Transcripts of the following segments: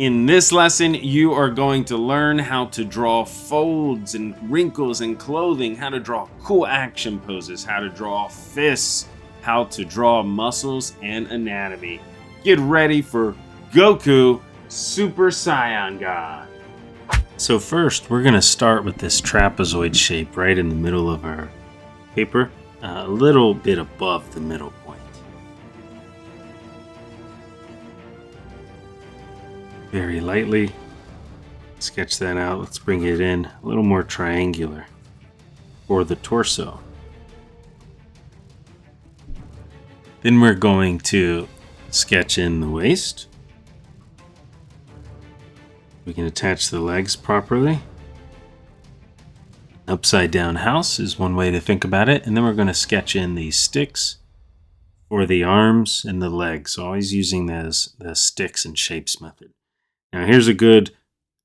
In this lesson, you are going to learn how to draw folds and wrinkles in clothing, how to draw cool action poses, how to draw fists, how to draw muscles and anatomy. Get ready for Goku Super Saiyan God. So first, we're going to start with this trapezoid shape right in the middle of our paper, a little bit above the middle point. Very lightly sketch that out. Let's bring it in a little more triangular for the torso. Then we're going to sketch in the waist. We can attach the legs properly. Upside down house is one way to think about it. And then we're going to sketch in these sticks for the arms and the legs. So always using the sticks and shapes method. Now here's a good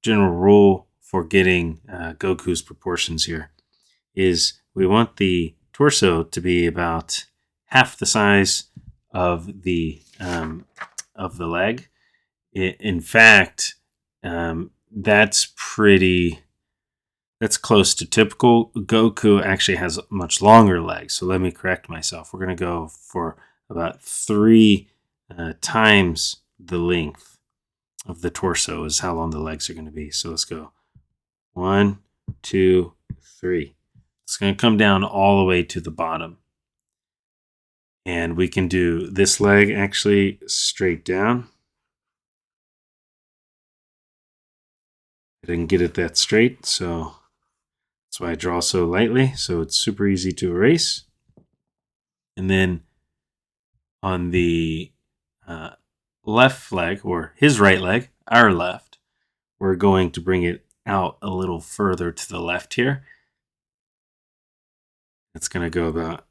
general rule for getting Goku's proportions here, is we want the torso to be about half the size of the leg. In fact, that's close to typical. Goku actually has much longer legs, so let me correct myself. We're going to go for about 3 times the length of the torso is how long the legs are going to be. So let's go 1, 2, 3. It's going to come down all the way to the bottom. And we can do this leg actually straight down. I didn't get it that straight, so that's why I draw so lightly. So it's super easy to erase. And then on the left leg, or his right leg, our left, we're going to bring it out a little further to the left here. It's going to go about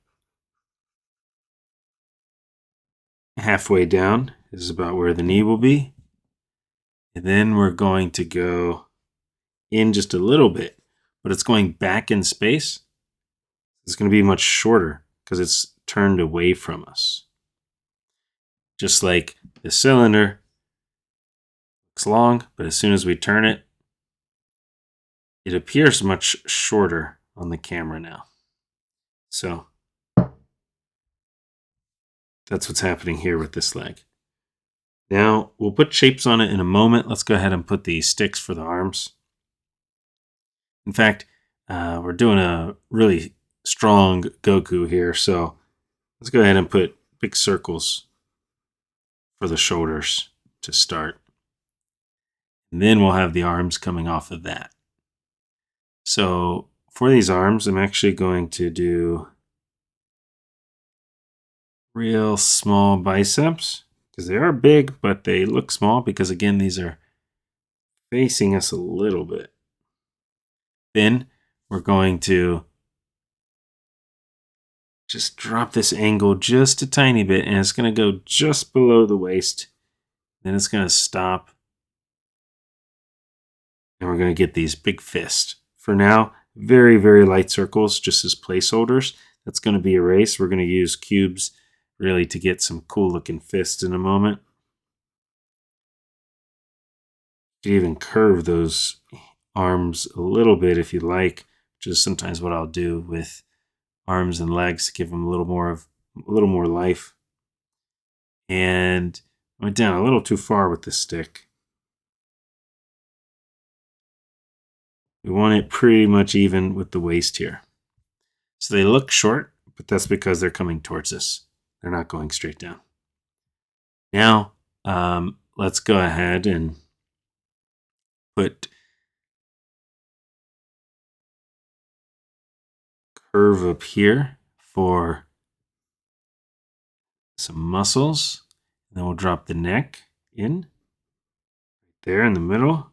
halfway down. This is about where the knee will be. And then we're going to go in just a little bit, but it's going back in space. It's going to be much shorter because it's turned away from us. Just like the cylinder looks long, but as soon as we turn it, it appears much shorter on the camera now. So that's what's happening here with this leg. Now we'll put shapes on it in a moment. Let's go ahead and put the sticks for the arms. In fact, we're doing a really strong Goku here, so let's go ahead and put big circles for the shoulders to start. And then we'll have the arms coming off of that. So for these arms, I'm actually going to do real small biceps because they are big, but they look small because, again, these are facing us a little bit. Then we're going to just drop this angle just a tiny bit, and it's going to go just below the waist. Then it's going to stop, and we're going to get these big fists. For now, very, very light circles, just as placeholders. That's going to be erased. We're going to use cubes really to get some cool looking fists in a moment. You can even curve those arms a little bit if you like, which is sometimes what I'll do with arms and legs to give them a little more life. And I went down a little too far with this stick. We want it pretty much even with the waist here. So they look short, but that's because they're coming towards us. They're not going straight down. Now, let's go ahead and put curve up here for some muscles. And then we'll drop the neck in right there in the middle.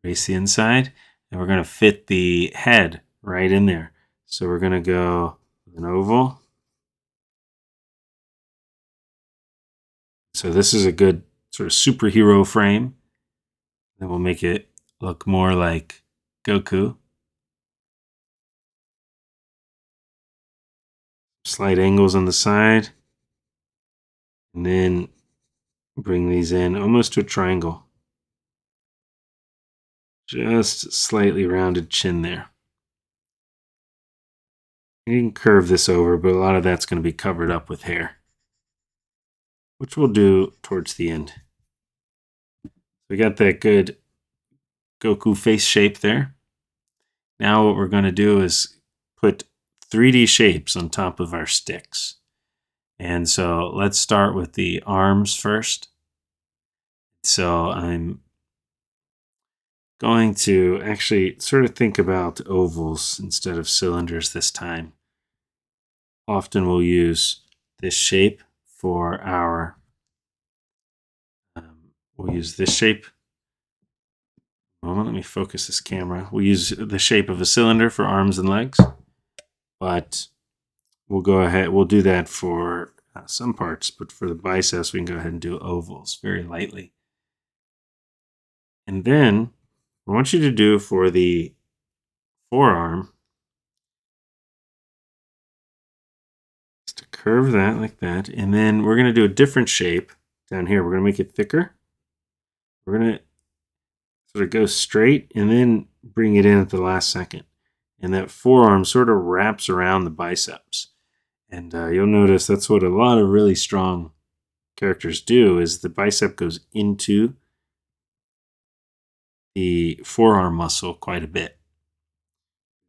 Raise the inside, and we're going to fit the head right in there. So we're going to go with an oval. So this is a good sort of superhero frame. Then we'll make it look more like Goku. Slight angles on the side. And then bring these in almost to a triangle. Just slightly rounded chin there. You can curve this over, but a lot of that's going to be covered up with hair, which we'll do towards the end. We got that good Goku face shape there. Now what we're going to do is put 3D shapes on top of our sticks. And so let's start with the arms first. So I'm going to actually sort of think about ovals instead of cylinders this time. Often we'll use this shape for our, we'll use this shape. Let me focus this camera. We'll use the shape of a cylinder for arms and legs, but we'll go ahead, we'll do that for some parts, but for the biceps, we can go ahead and do ovals very lightly. And then what I want you to do for the forearm is to curve that like that. And then we're going to do a different shape down here. We're going to make it thicker. We're going to sort of go straight and then bring it in at the last second. And that forearm sort of wraps around the biceps. And you'll notice that's what a lot of really strong characters do, is the bicep goes into the forearm muscle quite a bit.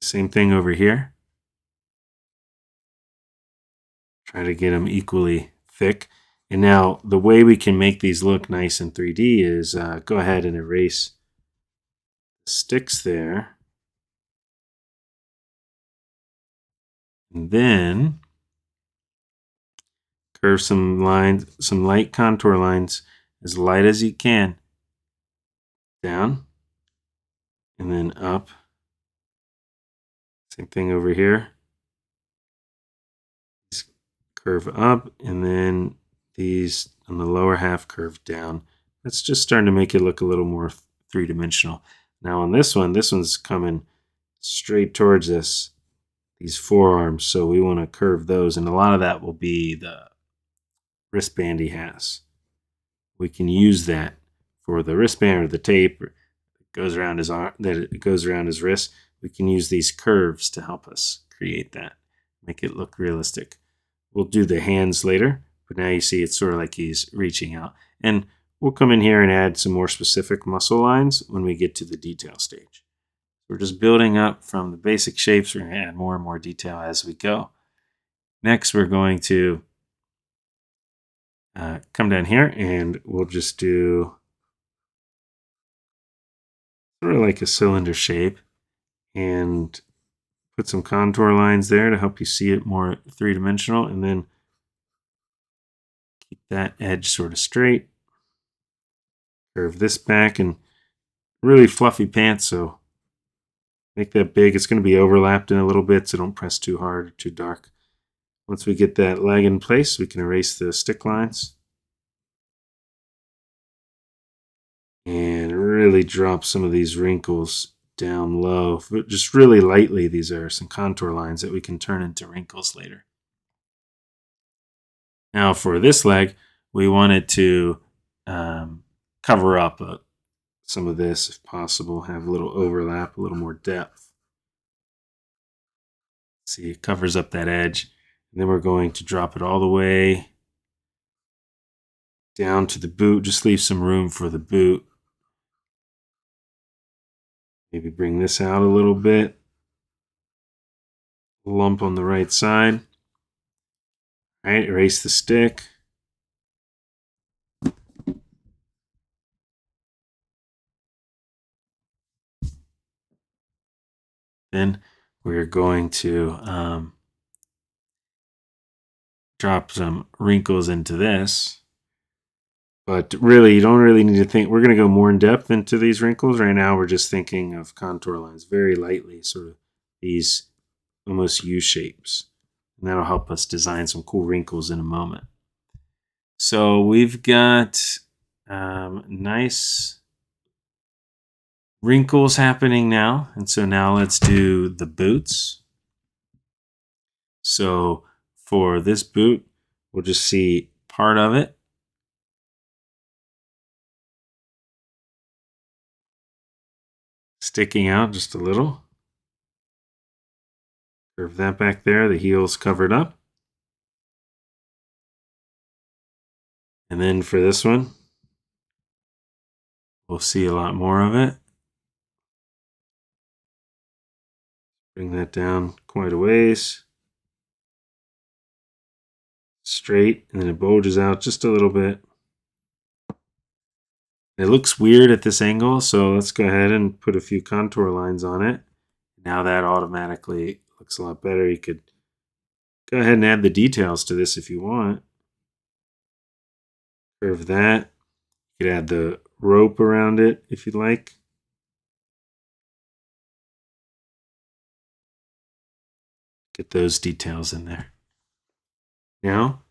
Same thing over here. Try to get them equally thick. And now the way we can make these look nice in 3D is go ahead and erase the sticks there. And then curve some lines, some light contour lines, as light as you can. Down. And then up. Same thing over here. Just curve up, and then these on the lower half curve down. That's just starting to make it look a little more three-dimensional. Now on this one's coming straight towards us, these forearms, so we want to curve those, and a lot of that will be the wristband he has. We can use that for the wristband or the tape that goes around his arm, that it goes around his wrist. We can use these curves to help us create that, make it look realistic. We'll do the hands later, but now you see it's sort of like he's reaching out. And we'll come in here and add some more specific muscle lines when we get to the detail stage. We're just building up from the basic shapes. We're going to add more and more detail as we go. Next, we're going to come down here and we'll just do sort of like a cylinder shape and put some contour lines there to help you see it more three-dimensional, and then keep that edge sort of straight. Curve this back, and really fluffy pants, so make that big. It's going to be overlapped in a little bit, so don't press too hard or too dark. Once we get that leg in place, we can erase the stick lines and really drop some of these wrinkles down low. Just really lightly, these are some contour lines that we can turn into wrinkles later. Now for this leg, we wanted to cover up some of this if possible, have a little overlap, a little more depth. See, it covers up that edge. And then we're going to drop it all the way down to the boot. Just leave some room for the boot. Maybe bring this out a little bit. Lump on the right side. All right, erase the stick. Then we're going to drop some wrinkles into this. But really, you don't really need to think. We're going to go more in depth into these wrinkles. Right now, we're just thinking of contour lines very lightly, sort of these almost U shapes. And that'll help us design some cool wrinkles in a moment. So we've got nice wrinkles happening now. And so now let's do the boots. So for this boot, we'll just see part of it. Sticking out just a little. Curve that back there. The heel's covered up. And then for this one, we'll see a lot more of it. Bring that down quite a ways. Straight, and then it bulges out just a little bit. It looks weird at this angle, so let's go ahead and put a few contour lines on it. Now that automatically looks a lot better. You could go ahead and add the details to this if you want. Curve that. You could add the rope around it if you'd like. Get those details in there. Now,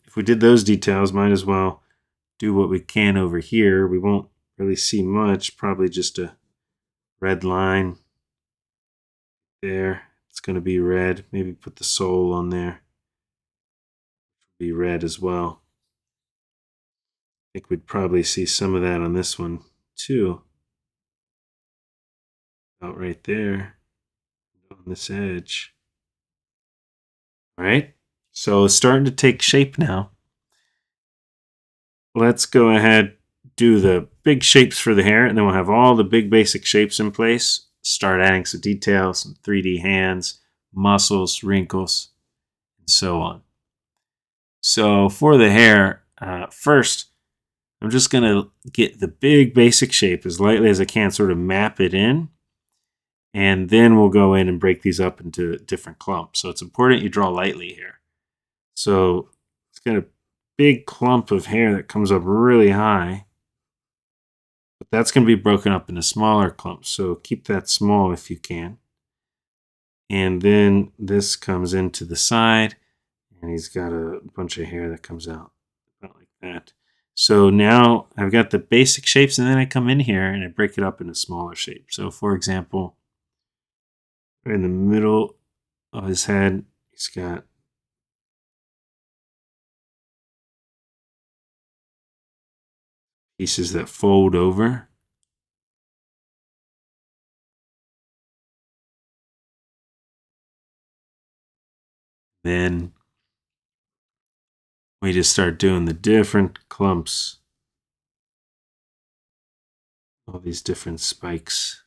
if we did those details, might as well do what we can over here. We won't really see much, probably just a red line there. It's going to be red. Maybe put the sole on there. Be red as well. I think we'd probably see some of that on this one too. About right there on this edge. All right, so it's starting to take shape now. Let's go ahead, do the big shapes for the hair, and then we'll have all the big basic shapes in place. Start adding some details, some 3D hands, muscles, wrinkles, and so on. So for the hair, first, I'm just going to get the big basic shape as lightly as I can, sort of map it in. And then we'll go in and break these up into different clumps. So it's important you draw lightly here. So it's got a big clump of hair that comes up really high. But that's going to be broken up into smaller clumps. So keep that small if you can. And then this comes into the side. And he's got a bunch of hair that comes out about like that. So now I've got the basic shapes, and then I come in here and I break it up into smaller shapes. So for example, right in the middle of his head, he's got pieces that fold over. Then we just start doing the different clumps, all these different spikes.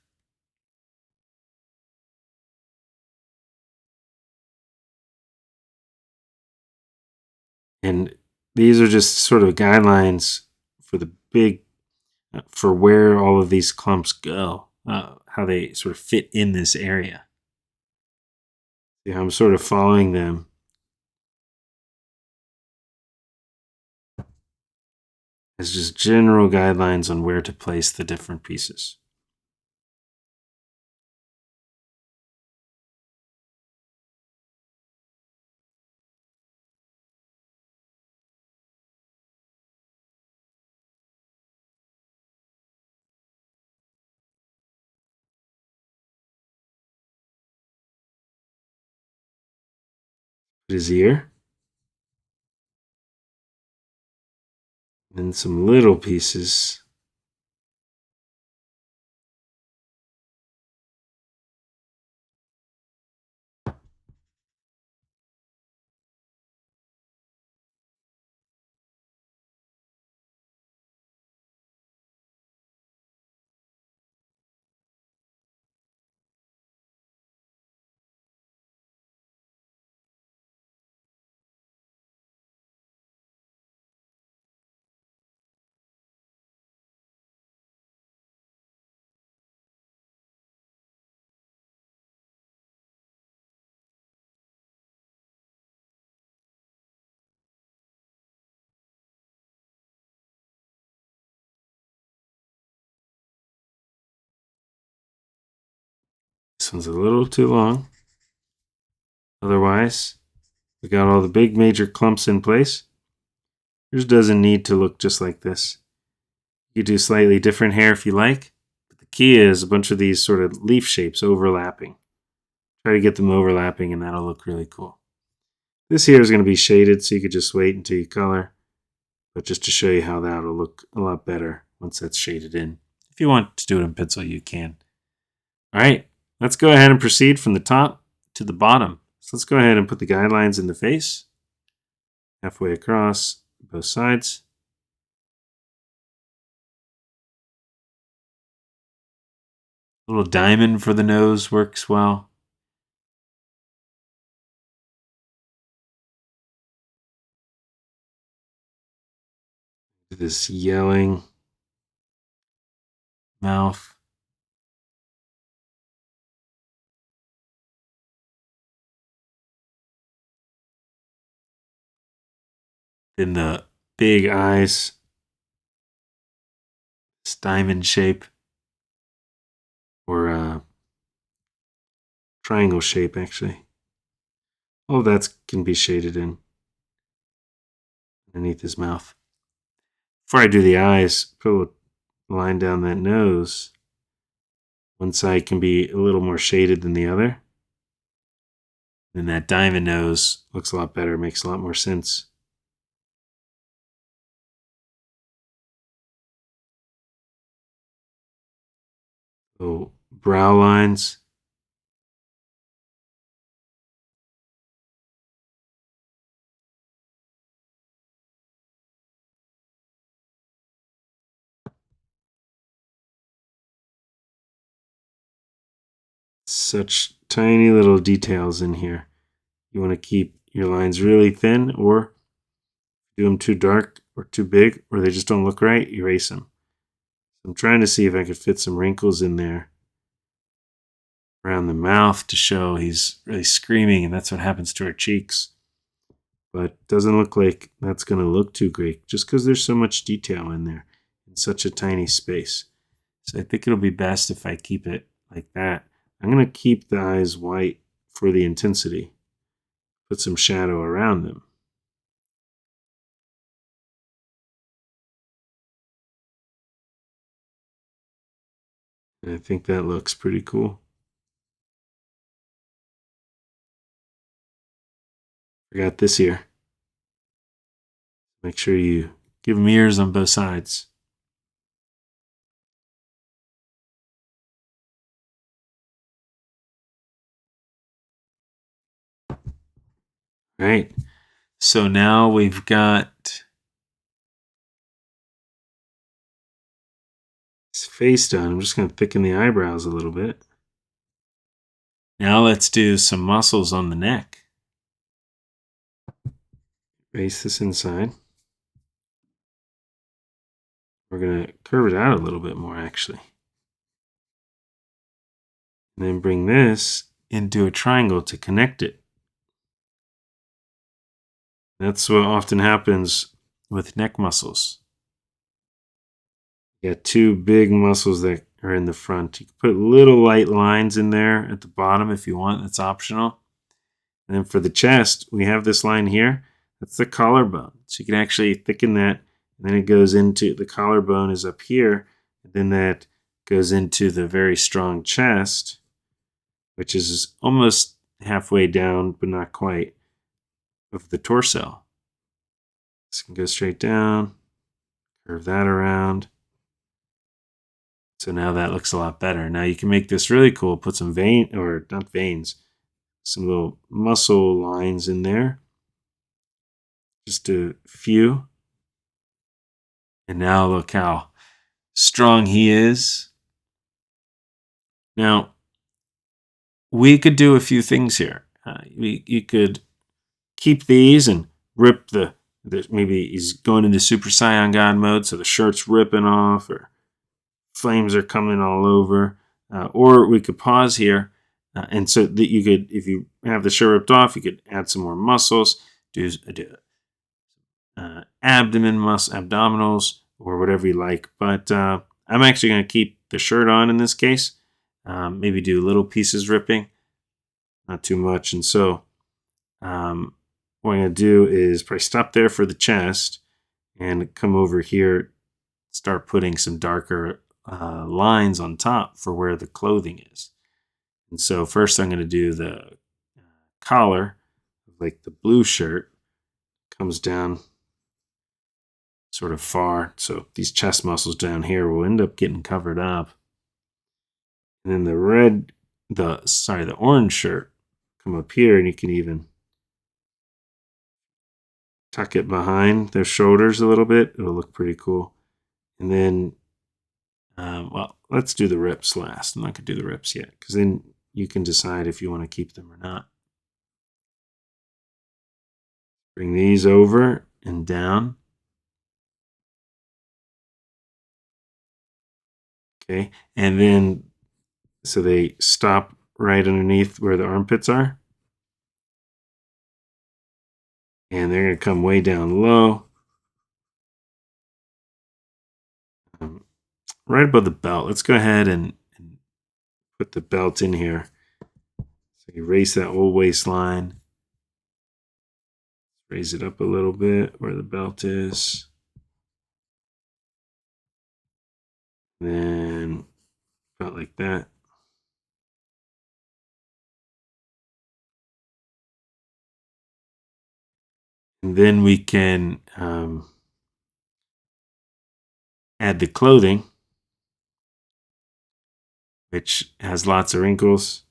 And these are just sort of guidelines for the big, for where all of these clumps go, how they sort of fit in this area. Yeah, I'm sort of following them. As just general guidelines on where to place the different pieces. His ear. And some little pieces. This one's a little too long. Otherwise, we got all the big major clumps in place. Yours doesn't need to look just like this. You do slightly different hair if you like. But the key is a bunch of these sort of leaf shapes overlapping. Try to get them overlapping, and that'll look really cool. This here is going to be shaded, so you could just wait until you color. But just to show you how that'll look a lot better once that's shaded in. If you want to do it in pencil, you can. All right, let's go ahead and proceed from the top to the bottom. So let's go ahead and put the guidelines in the face, halfway across both sides. A little diamond for the nose works well. This yelling mouth. Then the big eyes, this diamond shape, or triangle shape, actually. All of that can be shaded in underneath his mouth. Before I do the eyes, put a line down that nose. One side can be a little more shaded than the other. Then that diamond nose looks a lot better, makes a lot more sense. So brow lines. Such tiny little details in here. You want to keep your lines really thin, or do them too dark or too big, or they just don't look right, erase them. I'm trying to see if I could fit some wrinkles in there around the mouth to show he's really screaming, and that's what happens to our cheeks. But doesn't look like that's going to look too great just because there's so much detail in there in such a tiny space. So I think it'll be best if I keep it like that. I'm going to keep the eyes white for the intensity. Put some shadow around them. And I think that looks pretty cool. Forgot this ear. Make sure you give them ears on both sides. All right. So now we've got his face done. I'm just going to thicken the eyebrows a little bit. Now let's do some muscles on the neck. Base this inside. We're going to curve it out a little bit more, actually. And then bring this into a triangle to connect it. That's what often happens with neck muscles. You got two big muscles that are in the front. You can put little light lines in there at the bottom if you want. That's optional. And then for the chest, we have this line here. That's the collarbone. So you can actually thicken that. And then it goes into the collarbone is up here. And then that goes into the very strong chest, which is almost halfway down, but not quite, of the torso. This can go straight down, curve that around. So now that looks a lot better. Now you can make this really cool. Put some not veins, some little muscle lines in there. Just a few. And now look how strong he is. Now, we could do a few things here. You could keep these and rip maybe he's going into Super Saiyan God mode, so the shirt's ripping off or flames are coming all over. Or we could pause here, and so that you could, if you have the shirt ripped off, you could add some more muscles, do abdominals, or whatever you like. But I'm actually going to keep the shirt on in this case. Maybe do little pieces ripping, not too much. And so what I'm going to do is probably stop there for the chest and come over here, start putting some darker lines on top for where the clothing is. And so first I'm going to do the collar of like the blue shirt comes down sort of far. So these chest muscles down here will end up getting covered up. And then the orange shirt come up here, and you can even tuck it behind their shoulders a little bit. It'll look pretty cool. And then, well, let's do the rips last. I'm not going to do the rips yet, because then you can decide if you want to keep them or not. Bring these over and down. Okay, and then so they stop right underneath where the armpits are. And they're going to come way down low. Right above the belt. Let's go ahead and put the belt in here. So erase that old waistline. Raise it up a little bit where the belt is. Then about like that. And then we can add the clothing, which has lots of wrinkles.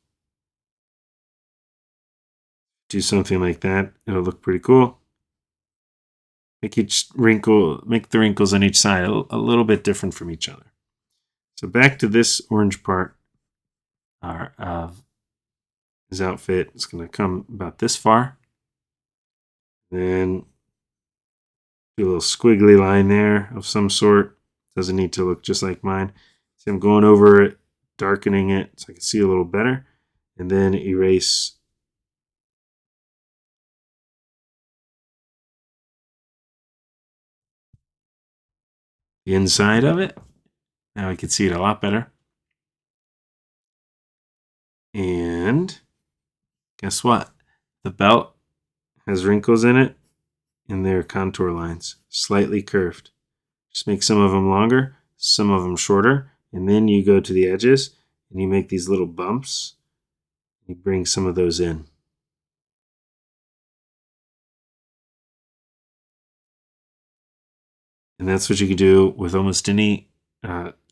Do something like that. It'll look pretty cool. Make the wrinkles on each side a little bit different from each other. So back to this orange part of his outfit. It's going to come about this far. Then do a little squiggly line there of some sort. Doesn't need to look just like mine. See, I'm going over it, darkening it so I can see a little better. And then erase the inside of it. Now we can see it a lot better. And guess what? The belt has wrinkles in it, and they're contour lines, slightly curved. Just make some of them longer, some of them shorter, and then you go to the edges and you make these little bumps. You bring some of those in. And that's what you can do with almost any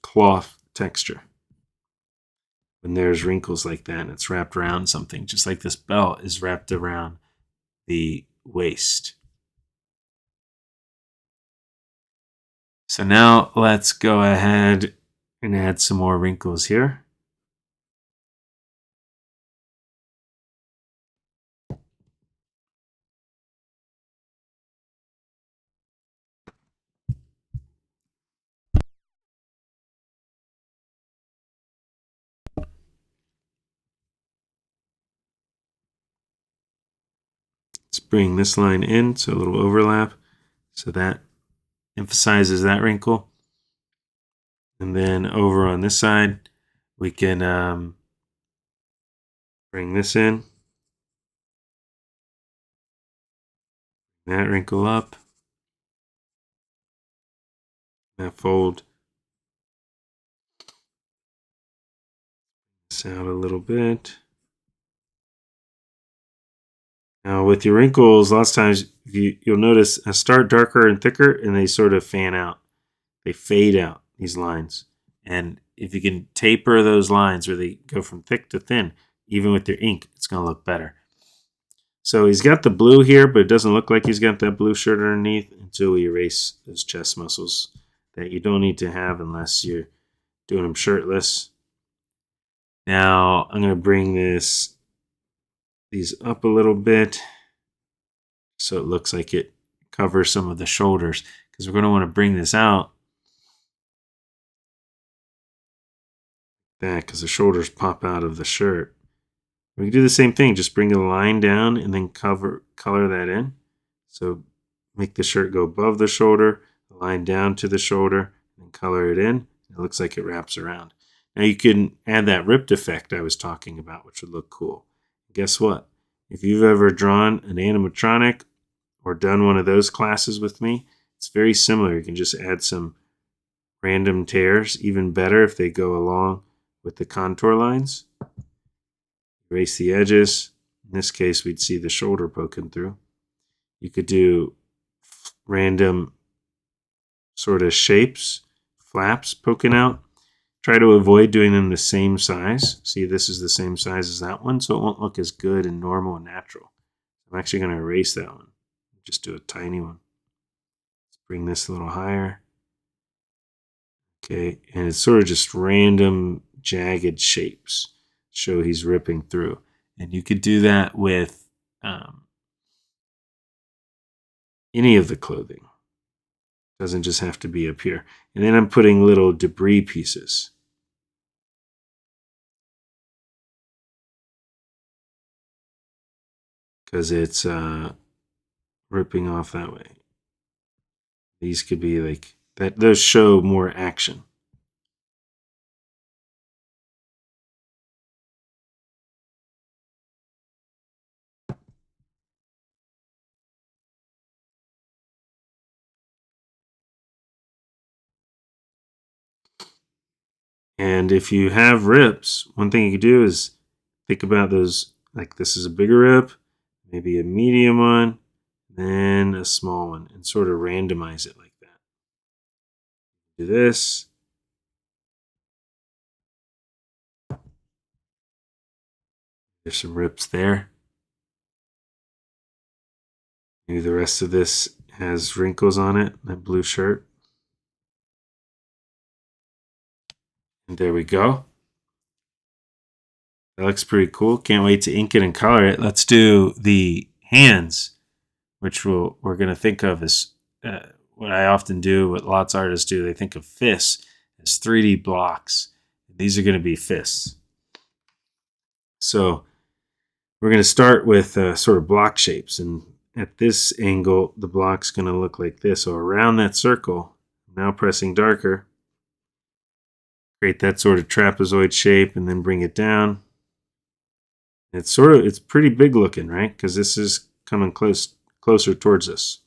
cloth texture. When there's wrinkles like that and it's wrapped around something, just like this belt is wrapped around the waist. So now let's go ahead and add some more wrinkles here. Let's bring this line in, so a little overlap. So that emphasizes that wrinkle. And then over on this side, we can bring this in. That wrinkle up. That fold. This out a little bit. Now with your wrinkles, lots of times you'll notice I start darker and thicker and they sort of fan out. They fade out, these lines. And if you can taper those lines where they go from thick to thin, even with your ink, it's going to look better. So he's got the blue here, but it doesn't look like he's got that blue shirt underneath until we erase those chest muscles that you don't need to have unless you're doing them shirtless. Now I'm going to bring these up a little bit so it looks like it covers some of the shoulders, because we're going to want to bring this out that because the shoulders pop out of the shirt. We can do the same thing, just bring a line down and then color that in. So make the shirt go above the shoulder, a line down to the shoulder, and color it in. It looks like it wraps around. Now you can add that ripped effect I was talking about, which would look cool. Guess what? If you've ever drawn an animatronic or done one of those classes with me, it's very similar. You can just add some random tears, even better if they go along with the contour lines. Erase the edges, In this case, we'd see the shoulder poking through. You could do random sort of shapes, flaps poking out. Try to avoid doing them the same size. See, this is the same size as that one, so it won't look as good and normal and natural. I'm actually going to erase that one. Just do a tiny one. Let's bring this a little higher. Okay, and it's sort of just random jagged shapes. Show he's ripping through. And you could do that with any of the clothing. Doesn't just have to be up here. And then I'm putting little debris pieces. Because it's ripping off that way. These could be like that. Those show more action. And if you have rips, one thing you could do is think about those, like this is a bigger rip, maybe a medium one, then a small one, and sort of randomize it like that. Do this. There's some rips there. Maybe the rest of this has wrinkles on it, that blue shirt. And there we go. That looks pretty cool. Can't wait to ink it and color it. Let's do the hands, which we're going to think of as what I often do, what lots of artists do. They think of fists as 3D blocks. These are going to be fists. So we're going to start with sort of block shapes. And at this angle, the block's going to look like this. So around that circle, now pressing darker, create that sort of trapezoid shape and then bring it down. It's pretty big looking, right? Because this is coming closer towards us.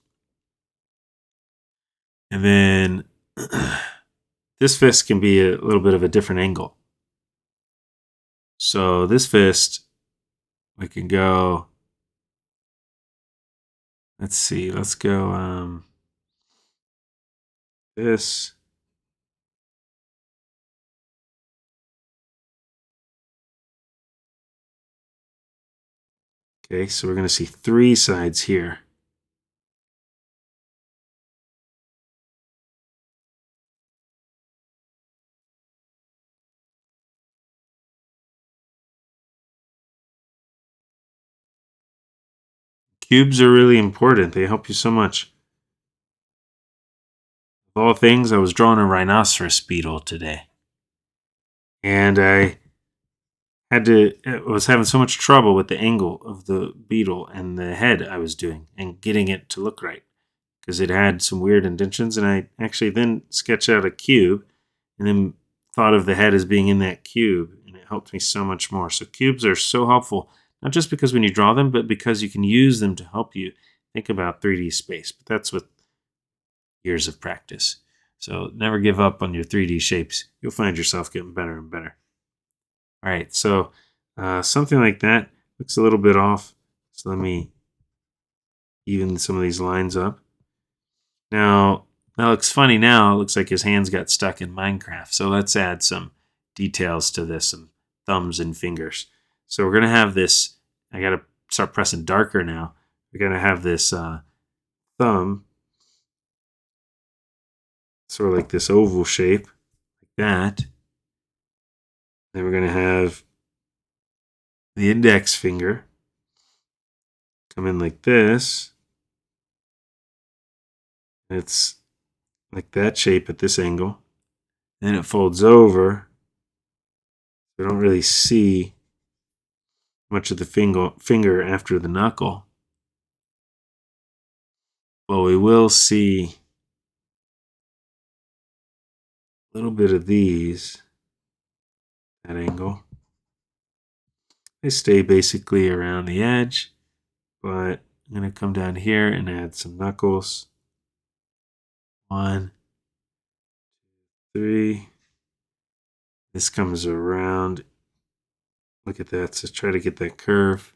And then this fist can be a little bit of a different angle. So this fist, we can go, let's see, let's go this. Okay, so we're going to see 3 sides here. Cubes are really important. They help you so much. Of all things, I was drawing a rhinoceros beetle today. And I was having so much trouble with the angle of the beetle and the head I was doing and getting it to look right. Because it had some weird indentions, and I actually then sketched out a cube and then thought of the head as being in that cube, and it helped me so much more. So cubes are so helpful, not just because when you draw them, but because you can use them to help you think about 3D space. But that's with years of practice. So never give up on your 3D shapes. You'll find yourself getting better and better. All right, so something like that looks a little bit off. So let me even some of these lines up. Now, that looks funny now. It looks like his hands got stuck in Minecraft. So let's add some details to this, some thumbs and fingers. So we're going to have this, I got to start pressing darker now. We're going to have this thumb, sort of like this oval shape, like that. Then we're going to have the index finger come in like this. It's like that shape at this angle. Then it folds over. We don't really see much of the finger after the knuckle. But we will see a little bit of these, that angle. They stay basically around the edge, but I'm going to come down here and add some knuckles. 1, 3. This comes around. Look at that. So try to get that curve.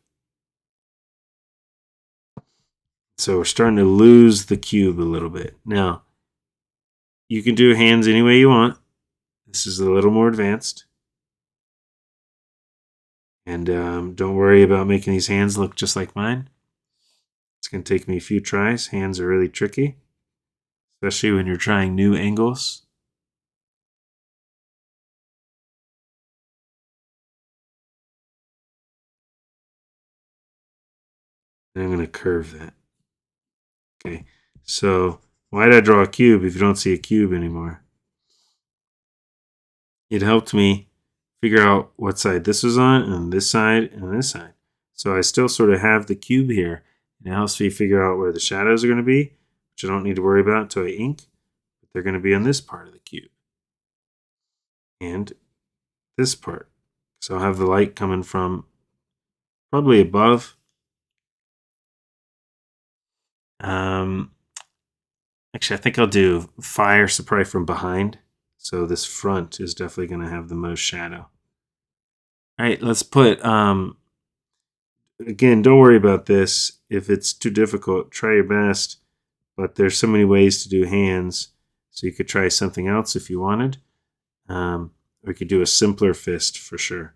So we're starting to lose the cube a little bit. Now, you can do hands any way you want. This is a little more advanced. And don't worry about making these hands look just like mine. It's going to take me a few tries. Hands are really tricky, especially when you're trying new angles. And I'm going to curve that. Okay, so why did I draw a cube if you don't see a cube anymore? It helped me figure out what side this was on, and this side, and this side. So I still sort of have the cube here. And it helps me figure out where the shadows are going to be, which I don't need to worry about until I ink. But they're going to be on this part of the cube. And this part. So I'll have the light coming from probably above. Actually, I think I'll do fire, so probably from behind. So this front is definitely going to have the most shadow. All right, let's put, again, don't worry about this. If it's too difficult, try your best. But there's so many ways to do hands. So you could try something else if you wanted. Or you could do a simpler fist for sure.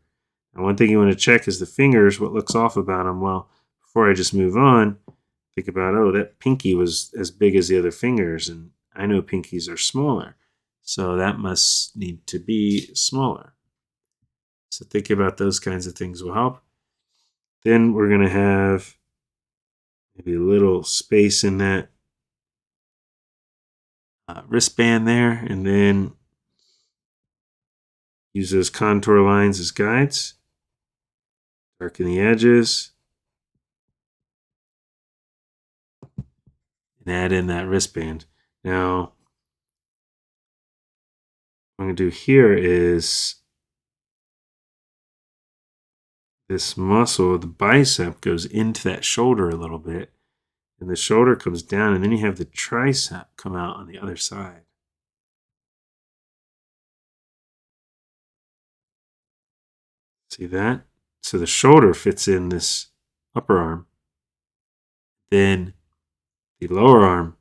And one thing you want to check is the fingers, what looks off about them. Well, before I just move on, think about, oh, that pinky was as big as the other fingers, and I know pinkies are smaller. So that must need to be smaller. So thinking about those kinds of things will help. Then we're going to have maybe a little space in that wristband there, and then use those contour lines as guides. Darken the edges. And add in that wristband. Now, what I'm going to do here is this muscle, the bicep, goes into that shoulder a little bit. And the shoulder comes down, and then you have the tricep come out on the other side. See that? So the shoulder fits in this upper arm. Then the lower arm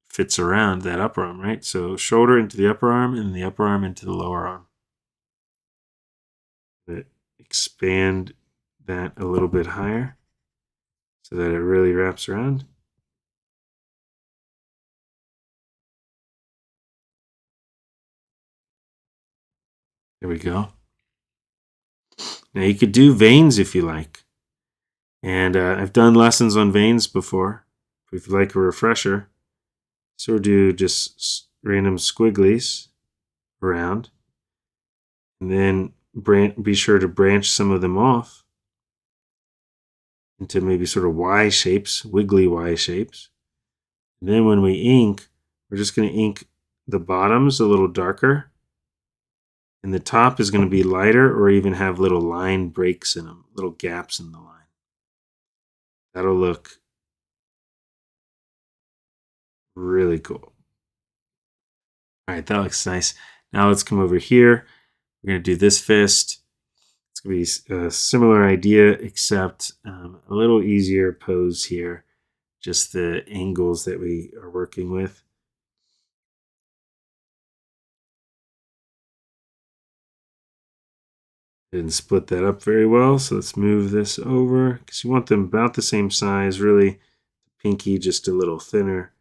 fits around that upper arm, right? So shoulder into the upper arm, and the upper arm into the lower arm. Expand that a little bit higher so that it really wraps around. There we go. Now you could do veins if you like. And I've done lessons on veins before. If you like a refresher, so do just random squigglies around. And then be sure to branch some of them off into maybe sort of Y shapes, wiggly Y shapes. And then when we ink, we're just going to ink the bottoms a little darker. And the top is going to be lighter or even have little line breaks in them, little gaps in the line. That'll look really cool. All right, that looks nice. Now let's come over here. We're going to do this fist. It's going to be a similar idea, except a little easier pose here. Just the angles that we are working with. Didn't split that up very well, so let's move this over because you want them about the same size. Really, pinky just a little thinner.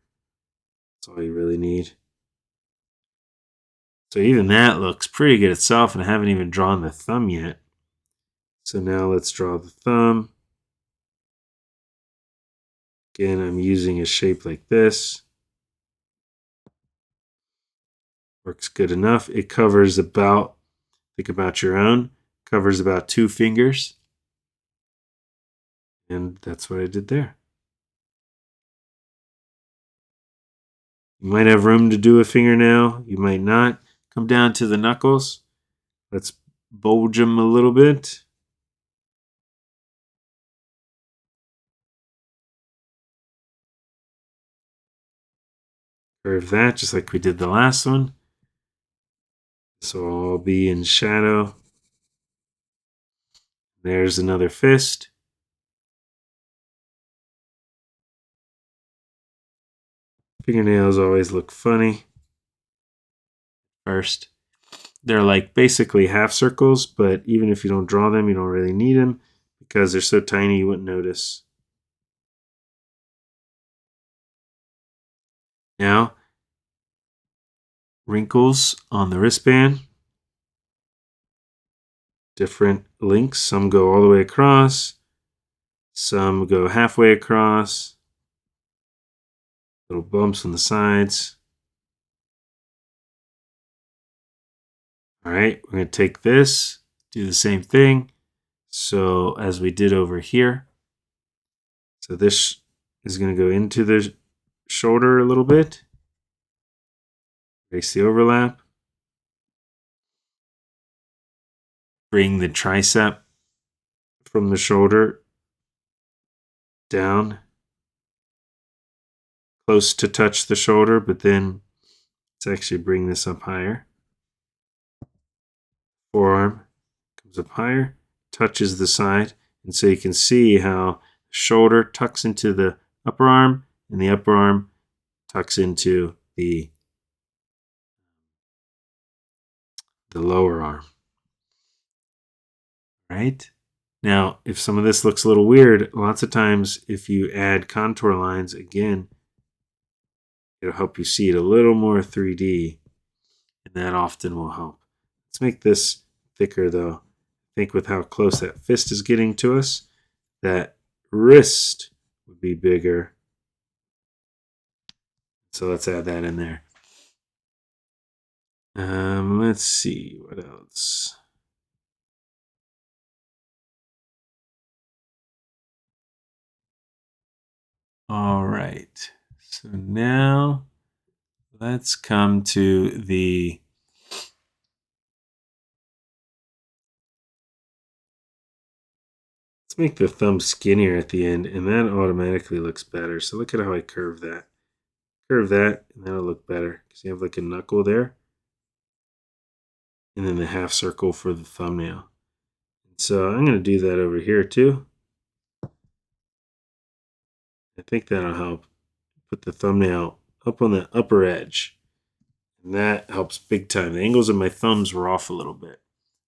That's all you really need. So even that looks pretty good itself, and I haven't even drawn the thumb yet. So now let's draw the thumb. Again, I'm using a shape like this. Works good enough. It covers about, think about your own, covers about 2 fingers. And that's what I did there. You might have room to do a fingernail. You might not. Come down to the knuckles. Let's bulge them a little bit. Curve that just like we did the last one. This will all be in shadow. There's another fist. Fingernails always look funny first. They're like basically half circles, but even if you don't draw them, you don't really need them because they're so tiny you wouldn't notice. Now, wrinkles on the wristband. Different links. Some go all the way across. Some go halfway across. Little bumps on the sides. All right, we're going to take this, do the same thing. So as we did over here. So this is going to go into the shoulder a little bit. Erase the overlap. Bring the tricep from the shoulder down close to touch the shoulder, but then let's actually bring this up higher. Forearm comes up higher, touches the side, and so you can see how the shoulder tucks into the upper arm and the upper arm tucks into the lower arm. Right? Now, if some of this looks a little weird, lots of times if you add contour lines, again, it'll help you see it a little more 3D, and that often will help. Let's make this thicker though. I think with how close that fist is getting to us, that wrist would be bigger. So let's add that in there. Let's see, what else? All right, so now let's come to the let's make the thumb skinnier at the end, and that automatically looks better. So look at how I curve that. Curve that, and that'll look better because you have like a knuckle there. And then the half circle for the thumbnail. So I'm going to do that over here too. I think that'll help put the thumbnail up on the upper edge. And that helps big time. The angles of my thumbs were off a little bit.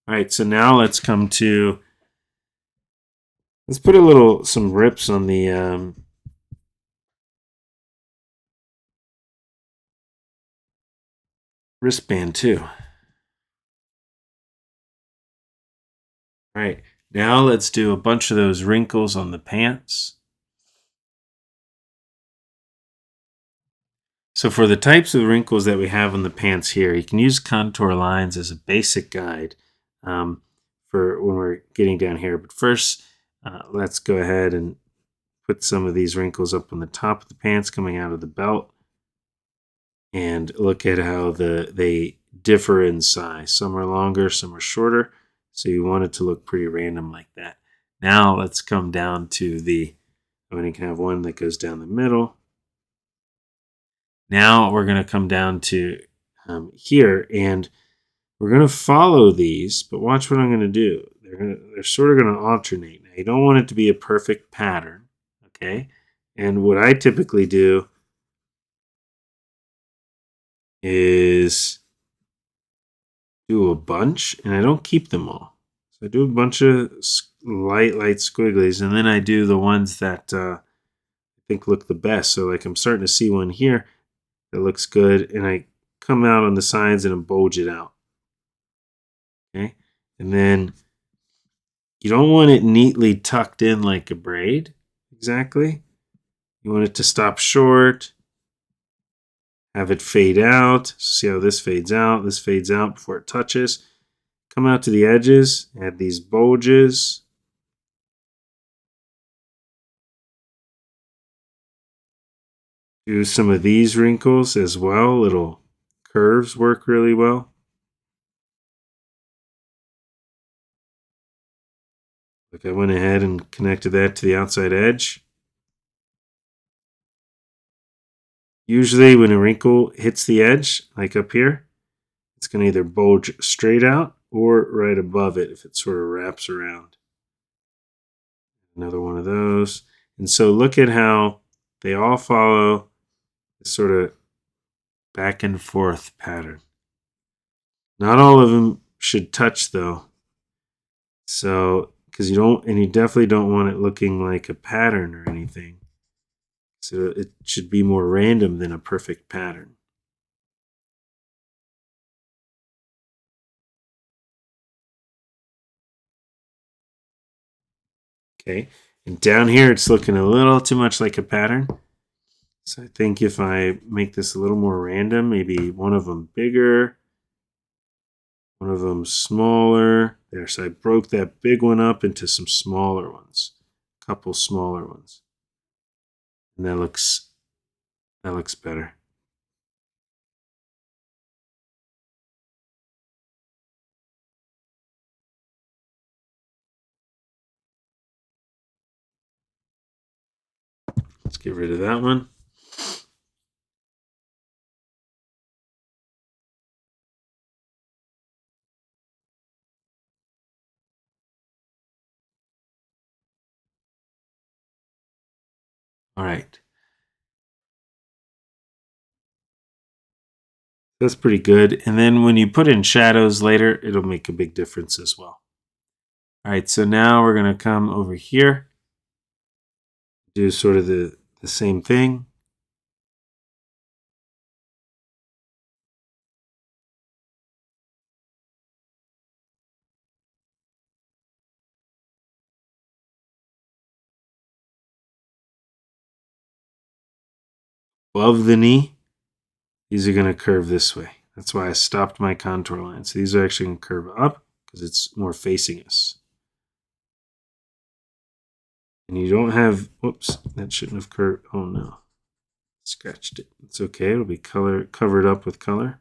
All right, so now let's come to, let's put some rips on the wristband too. All right, now let's do a bunch of those wrinkles on the pants. So for the types of wrinkles that we have on the pants here, you can use contour lines as a basic guide for when we're getting down here. But first, let's go ahead and put some of these wrinkles up on the top of the pants coming out of the belt. And look at how they differ in size. Some are longer, some are shorter. So you want it to look pretty random like that. Now let's come down to you can have one that goes down the middle. Now we're going to come down to here, and we're going to follow these, but watch what I'm going to do. They're sort of going to alternate. Now, you don't want it to be a perfect pattern, okay? And what I typically do is do a bunch, and I don't keep them all. So I do a bunch of light squigglies, and then I do the ones that I think look the best. So like I'm starting to see one here that looks good, and I come out on the sides and bulge it out. Okay, and then you don't want it neatly tucked in like a braid, exactly. You want it to stop short, have it fade out. See how this fades out before it touches. Come out to the edges, add these bulges. Do some of these wrinkles as well. Little curves work really well. Like I went ahead and connected that to the outside edge. Usually when a wrinkle hits the edge, like up here, it's going to either bulge straight out or right above it if it sort of wraps around. Another one of those. And so look at how they all follow this sort of back and forth pattern. Not all of them should touch though. So, because you definitely don't want it looking like a pattern or anything. So it should be more random than a perfect pattern. Okay, and down here it's looking a little too much like a pattern. So I think if I make this a little more random, maybe one of them bigger, one of them smaller. There, so I broke that big one up into some smaller ones, a couple smaller ones. And that looks better. Let's get rid of that one. All right. That's pretty good. And then when you put in shadows later, it'll make a big difference as well. All right, so now we're going to come over here, do sort of the same thing. Above the knee, these are going to curve this way. That's why I stopped my contour line. So these are actually going to curve up because it's more facing us. And you don't have, whoops, that shouldn't have curved. Oh no, scratched it. It's okay, it'll be covered up with color.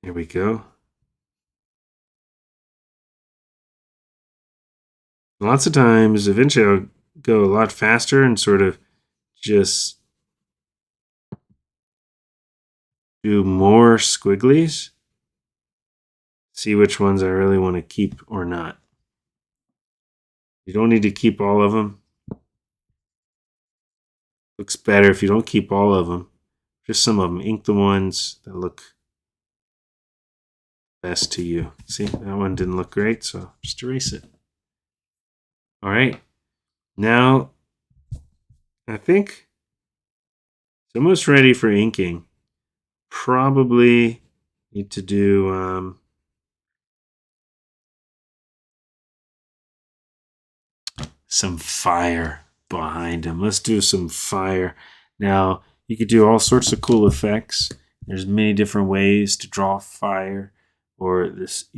There we go. Lots of times, eventually I'll go a lot faster and sort of just do more squigglies. See which ones I really want to keep or not. You don't need to keep all of them. Looks better if you don't keep all of them. Just some of them. Ink the ones that look best to you. See, that one didn't look great, so just erase it. All right. Now, I think it's almost ready for inking. Probably need to do some fire behind him. Let's do some fire. Now, you could do all sorts of cool effects. There's many different ways to draw fire, or this,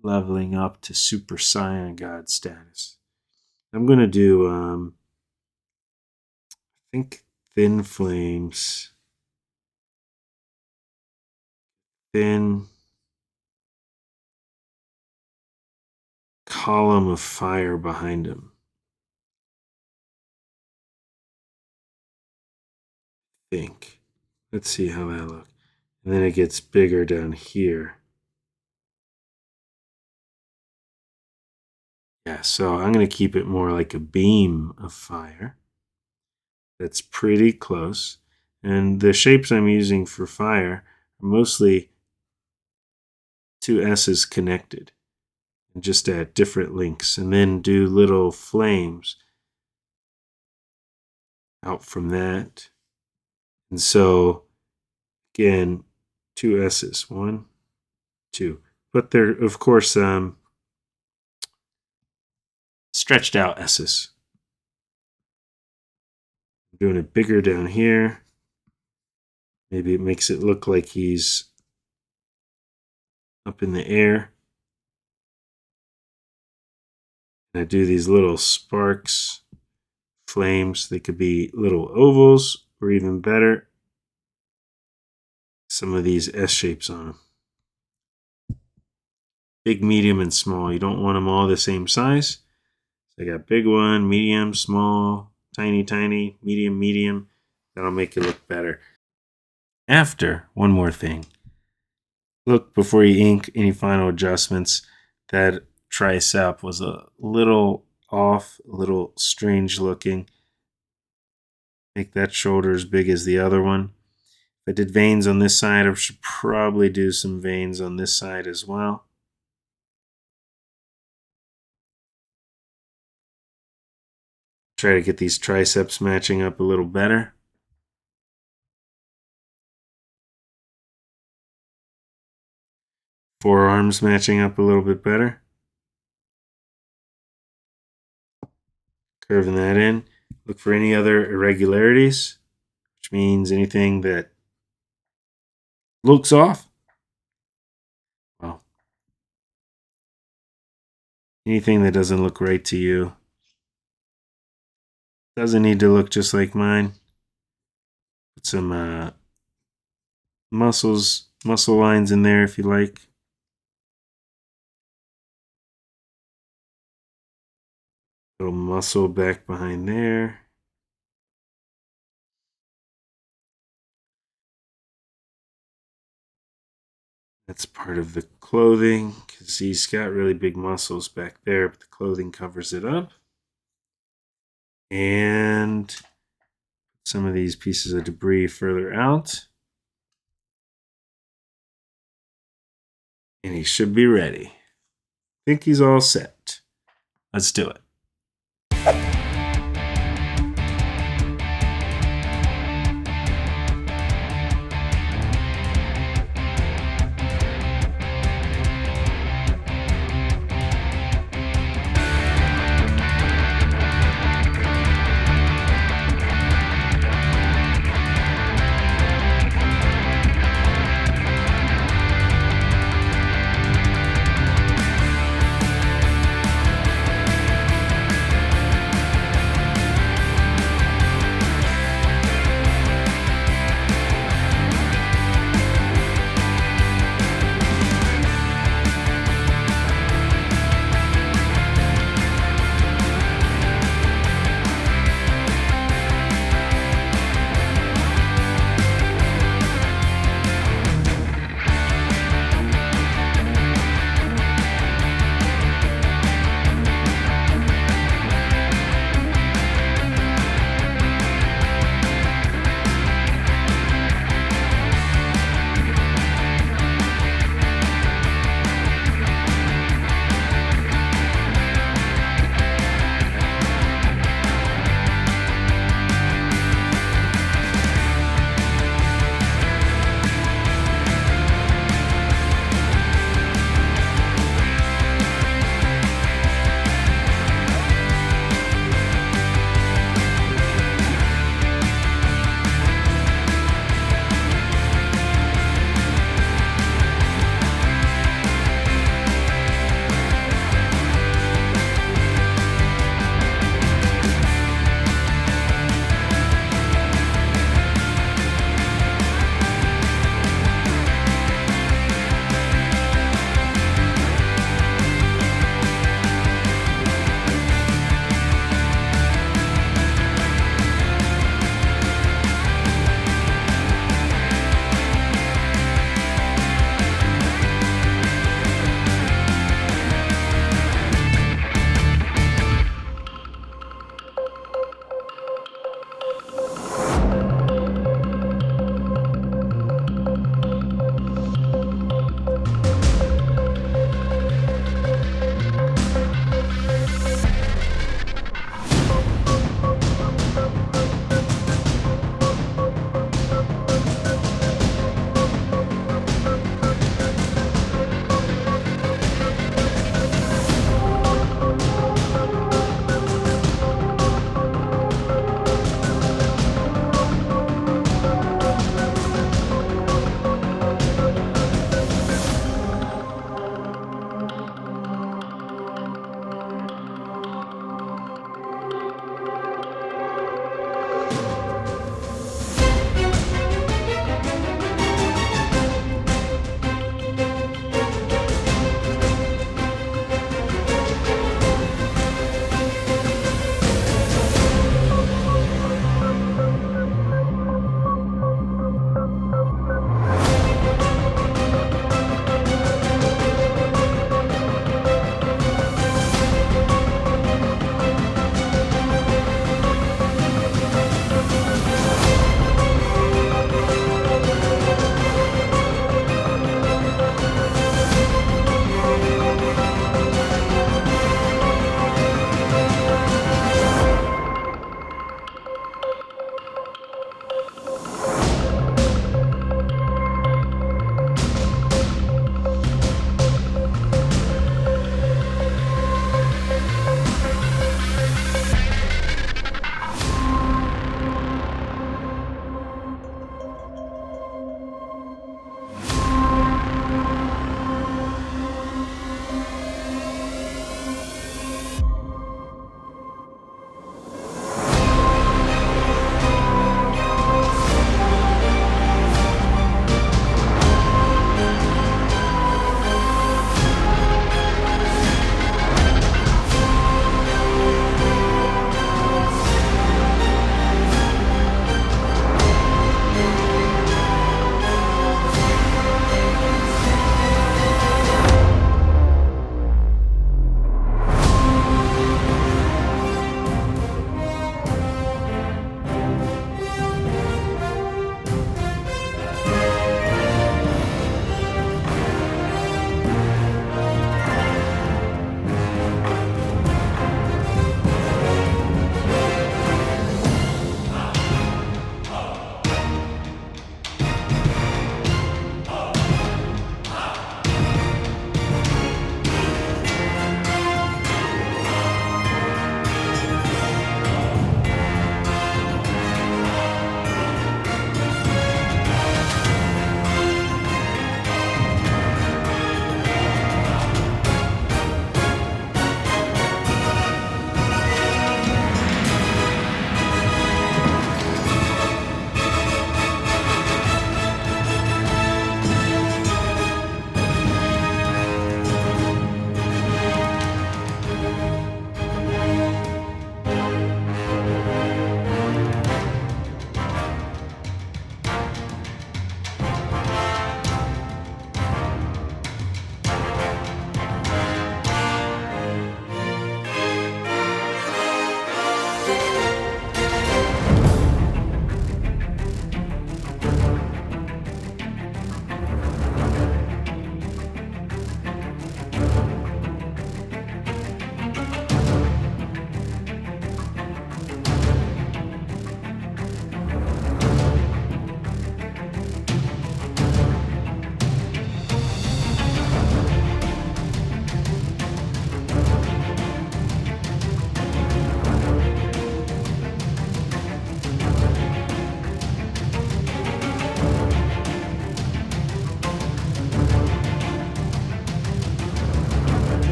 leveling up to Super Saiyan God status. I'm going to do, I think, thin flames. Thin column of fire behind him. I think. Let's see how that looks. And then it gets bigger down here. Yeah, so I'm going to keep it more like a beam of fire. That's pretty close. And the shapes I'm using for fire are mostly two S's connected, and just at different lengths, and then do little flames out from that. And so, again, two S's, 1, 2. But they're, of course, stretched out S's. I'm doing it bigger down here. Maybe it makes it look like he's up in the air. And I do these little sparks, flames. They could be little ovals, or even better, some of these S shapes on them. Big, medium, and small. You don't want them all the same size. So I got big one, medium, small, tiny, tiny, medium, medium. That'll make it look better. After, one more thing. Look before you ink any final adjustments that tricep was a little off, a little strange looking. Make that shoulder as big as the other one. If I did veins on this side, I should probably do some veins on this side as well. Try to get these triceps matching up a little better. Forearms matching up a little bit better. Curving that in. Look for any other irregularities, which means anything that looks off. Well, anything that doesn't look right to you. Doesn't need to look just like mine. Put some muscle lines in there if you like. Little muscle back behind there. That's part of the clothing because he's got really big muscles back there, but the clothing covers it up. And some of these pieces of debris further out. And he should be ready. I think he's all set. Let's do it.